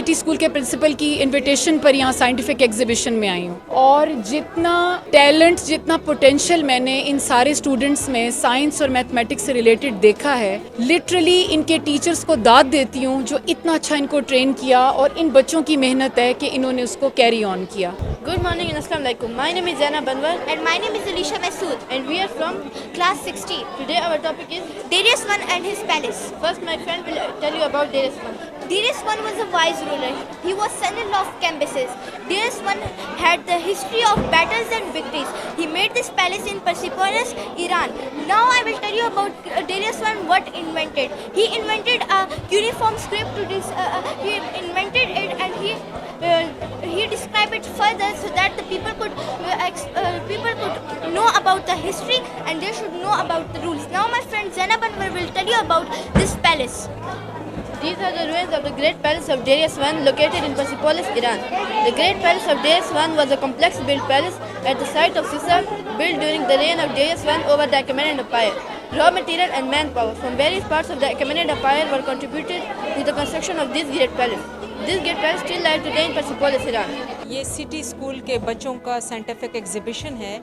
City school کے principal کی invitation پر یہاں سائنٹیفک ایگزیبیشن میں آئی ہوں، اور جتنا ٹیلنٹ، جتنا پوٹینشیل میں نے ان سارے اسٹوڈنٹس میں سائنس اور میتھمیٹکس سے ریلیٹڈ دیکھا ہے، لٹرلی ان کے ٹیچرس کو داد دیتی ہوں جو اتنا اچھا ان کو ٹرین کیا، اور ان بچوں کی محنت ہے کہ انہوں نے اس کو کیری آن کیا. Good morning and Assalamu alaikum. My name is Dera And my name is Alisha Masood. and we are from Class 16. today our topic is Darius I and his palace. first my friend will tell you about Dera I. Darius I was a wise ruler. He was son-in-law of Cambyses. Darius I had the history of battles and victories. He made this palace in Persepolis, Iran. Now I will tell you about Darius I what invented. He invented a cuneiform script he invented it, and he described it further so that the people could know about the history, and they should know about the rules. Now my friend Zainab Anwar will tell you about this palace. These are the ruins of the Great Palace of Darius I located in Persepolis, Iran. The Great Palace of Darius I was a complex built palace at the site of Sisam, built during the reign of Darius I over the Achaemenid Empire. Raw material and manpower from various parts of the Achaemenid Empire were contributed to the construction of this Great Palace. This Great Palace still lies today in Persepolis, Iran. یہ city school کے بچوں کا scientific exhibition ہے.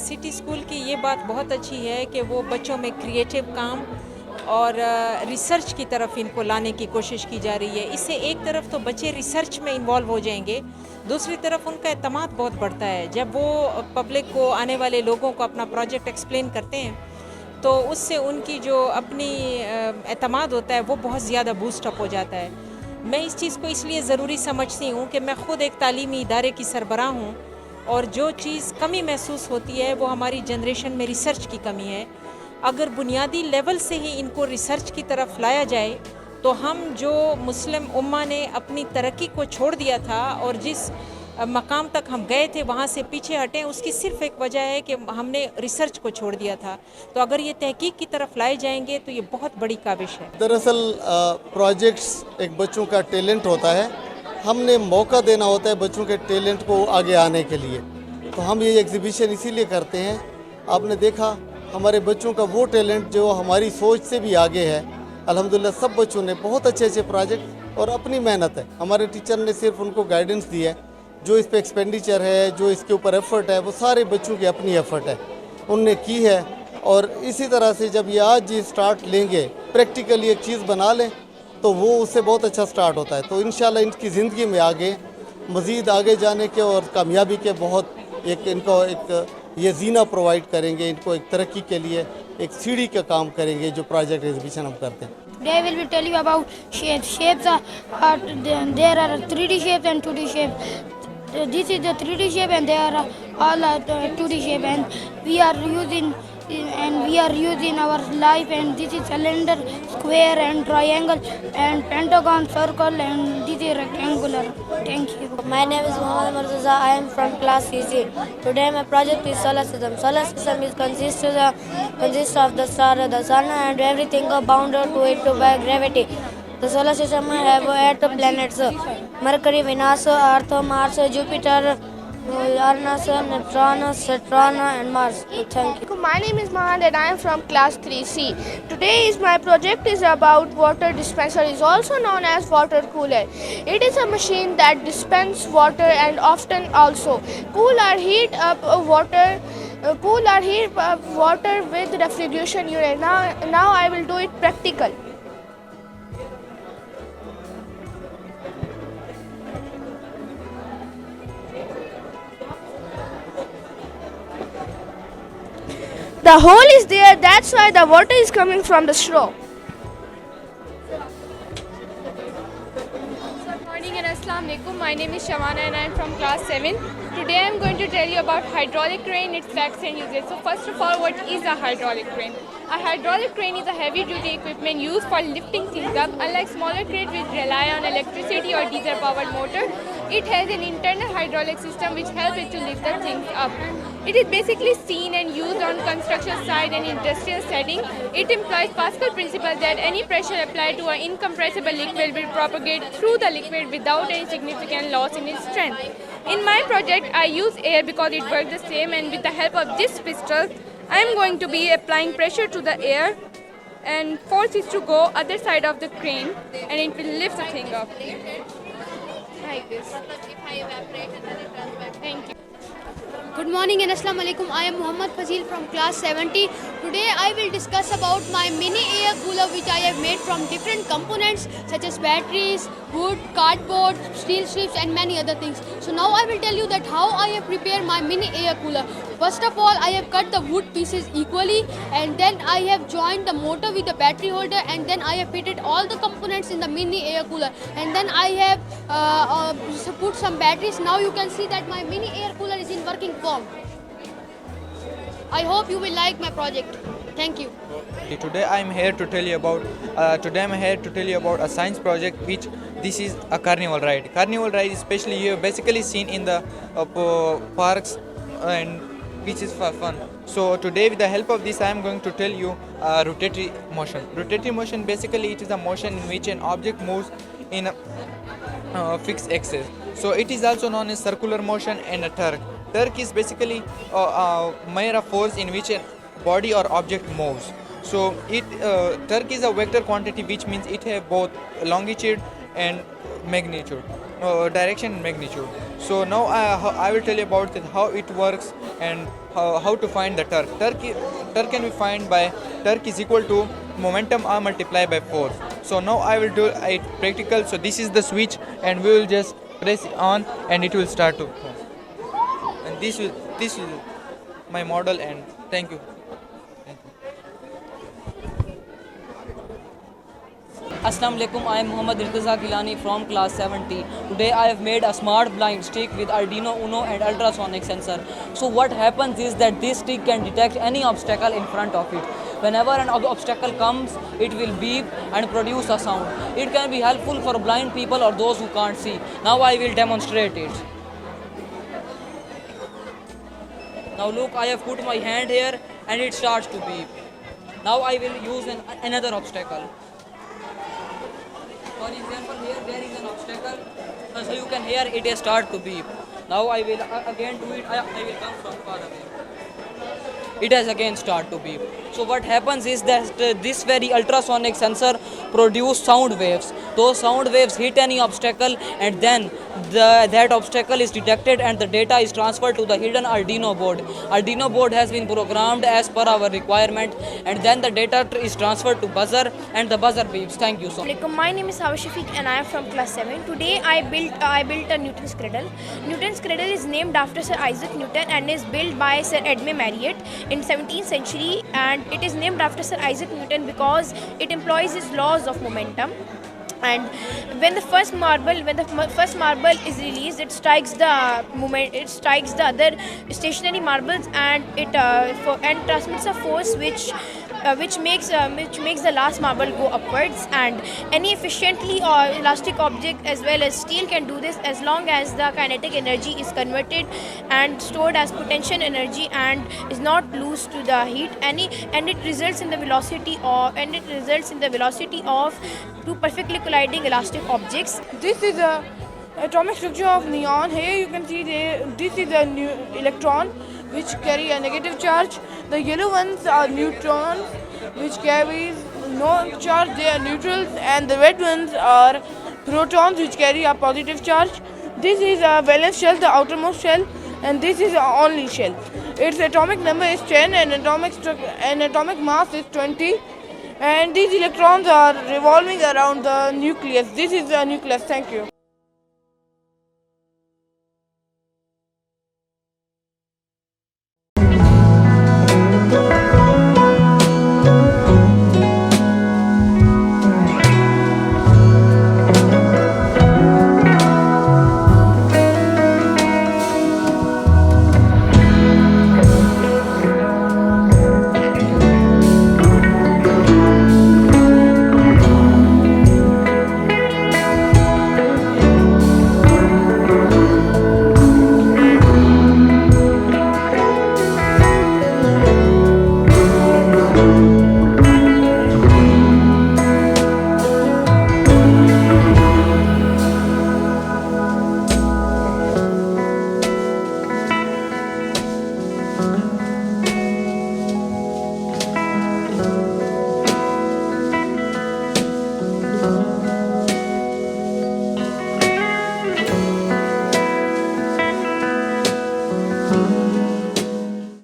City school کی یہ بات بہت اچھی ہے کہ وہ بچوں میں کریٹیو کام اور ریسرچ کی طرف ان کو لانے کی کوشش کی جا رہی ہے. اس سے ایک طرف تو بچے ریسرچ میں انوالو ہو جائیں گے، دوسری طرف ان کا اعتماد بہت بڑھتا ہے. جب وہ پبلک کو، آنے والے لوگوں کو اپنا پروجیکٹ ایکسپلین کرتے ہیں تو اس سے ان کی جو اپنی اعتماد ہوتا ہے وہ بہت زیادہ بوسٹ اپ ہو جاتا ہے. میں اس چیز کو اس لیے ضروری سمجھتی ہوں کہ میں خود ایک تعلیمی ادارے کی سربراہ ہوں، اور جو چیز کمی محسوس ہوتی ہے وہ ہماری جنریشن میں ریسرچ کی کمی ہے. اگر بنیادی لیول سے ہی ان کو ریسرچ کی طرف لایا جائے تو ہم جو مسلم امہ نے اپنی ترقی کو چھوڑ دیا تھا اور جس مقام تک ہم گئے تھے وہاں سے پیچھے ہٹیں، اس کی صرف ایک وجہ ہے کہ ہم نے ریسرچ کو چھوڑ دیا تھا. تو اگر یہ تحقیق کی طرف لائے جائیں گے تو یہ بہت بڑی کاوش ہے. دراصل پروجیکٹس ایک بچوں کا ٹیلنٹ ہوتا ہے، ہم نے موقع دینا ہوتا ہے بچوں کے ٹیلنٹ کو آگے آنے کے لیے. تو ہم یہ ایگزیبیشن اسی لیے کرتے ہیں. آپ نے دیکھا ہمارے بچوں کا وہ ٹیلنٹ جو ہماری سوچ سے بھی آگے ہے. الحمدللہ سب بچوں نے بہت اچھے اچھے پروجیکٹ اور اپنی محنت ہے. ہمارے ٹیچر نے صرف ان کو گائیڈنس دی ہے. جو اس پہ ایکسپینڈیچر ہے، جو اس کے اوپر ایفرٹ ہے، وہ سارے بچوں کی اپنی ایفرٹ ہے، ان نے کی ہے. اور اسی طرح سے جب یہ آج یہ سٹارٹ لیں گے، پریکٹیکلی ایک چیز بنا لیں تو وہ اس سے بہت اچھا سٹارٹ ہوتا ہے. تو انشاءاللہ ان کی زندگی میں آگے مزید آگے جانے کے اور کامیابی کے بہت ان کو ایک یہ زینہ پرووائڈ کریں گے. ان کو ایک ترقی کے لیے ایک سیڑھی کا کام کریں گے جو پروجیکٹ ایگزیبیشن ہم کرتے ہیں. Today I will be tell you about shapes. Shapes are there are 3D shapes and 2D shapes. This is the 3D shape and they are all 2D shape, and we are using our life, and this is cylinder, square and triangle and pentagon, circle, and this is rectangular. Thank you. My name is Muhammad Murtaza. I am from class CC. Today my project is solar system. Solar system consists of the star, the sun, and everything bound to it by gravity. The solar system have 8 planets: Mercury, Venus, Earth, Mars, Jupiter, Uranus, Neptune, Saturn, and Mars. Thank you. My name is Mahan and I am from class 3C. Today's my project is about water dispenser, is also known as water cooler. It is a machine that dispenses water and often also cool or heat up water with refrigeration unit. Now I will do it practical. The hole is there, that's why the water is coming from the straw. Good morning and Assalamu alaikum. My name is Shavana and I am from class 7. Today I am going to tell you about hydraulic crane, its facts and uses. So first of all, what is a hydraulic crane? A hydraulic crane is a heavy-duty equipment used for lifting things up. Unlike smaller cranes which rely on electricity or diesel-powered motor, it has an internal hydraulic system which helps it to lift the things up. It is basically seen and used on construction site and industrial setting. It employs Pascal principle that any pressure applied to an incompressible liquid will propagate through the liquid without any significant loss in its strength. In my project, I use air because it works the same, and with the help of this pistol, I am going to be applying pressure to the air and force it to go other side of the crane, and it will lift the thing up. like this. If I evaporate it, then it turns back. Thank you. Good morning and Assalamu alaikum. I am Muhammad Fazil from class 70. Today I will discuss about my mini air cooler which I have made from different components such as batteries, wood, cardboard, steel strips and many other things. So now I will tell you that how I have prepared my mini air cooler. First of all, I have cut the wood pieces equally and then I have joined the motor with the battery holder and then I have fitted all the components in the mini air cooler and then I have put some batteries. Now you can see that my mini air cooler is in working form. I hope you will like my project. Thank you. Today I'm here to tell you about a science project which this is a carnival ride. Carnival ride is especially you have basically seen in the parks and which is for fun. So today with the help of this I am going to tell you rotatory motion. Rotatory motion basically it is a motion in which an object moves in a fixed axis. So it is also known as circular motion and a torque. Torque is basically a mere force in which a body or object moves. So torque is a vector quantity which means it has both longitude and magnitude, direction and magnitude. So now I will tell you about how it works and how to find the torque. Torque can be found by torque is equal to momentum R multiplied by force. So now I will do it practical. So this is the switch and we will just press it on and it will start to go. And this is my model and thank you. Assalamu alaikum, I am Muhammad Gilani from class 70. Today I have made a smart blind stick with Arduino Uno and ultrasonic sensor. So what happens is that this stick can detect any obstacle in front of it. Whenever an obstacle comes, it will beep and produce a sound. It can be helpful for blind people or those who can't see. Now I will demonstrate it. Now look, I have put my hand here and it starts to beep. Now I will use another obstacle. For example, here there is an obstacle, so you can hear it start to beep. Now I will again do it, I will come from far away. It has again start to beep. So what happens is that this very ultrasonic sensor produce sound waves. Those sound waves hit any obstacle and then that obstacle is detected and the data is transferred to the hidden Arduino board. Arduino board has been programmed as per our requirement and then the data is transferred to buzzer and the buzzer beeps. Thank you so much. My name is Hawa Shafiq and I am from class 7. Today I built a Newton's cradle. Newton's cradle is named after Sir Isaac Newton and is built by Sir Edmund Marriott in 17th century, and it is named after Sir Isaac Newton because it employs his laws of momentum. And when the first marble is released, it strikes the other stationary marbles and it transmits a force which makes the last marble go upwards. And any efficiently or elastic object as well as steel can do this as long as the kinetic energy is converted and stored as potential energy and is not loose to the heat. And it results in the velocity of two perfectly colliding elastic objects. This is the atomic structure of neon. Here you can see this is a new electron which carry a negative charge. The yellow ones are neutrons which carries no charge, they are neutrals, and the red ones are protons which carry a positive charge. This is a valence shell, the outermost shell, and this is the only shell. Its atomic number is 10 and atomic mass is 20. And these electrons are revolving around the nucleus. This is the nucleus. Thank you.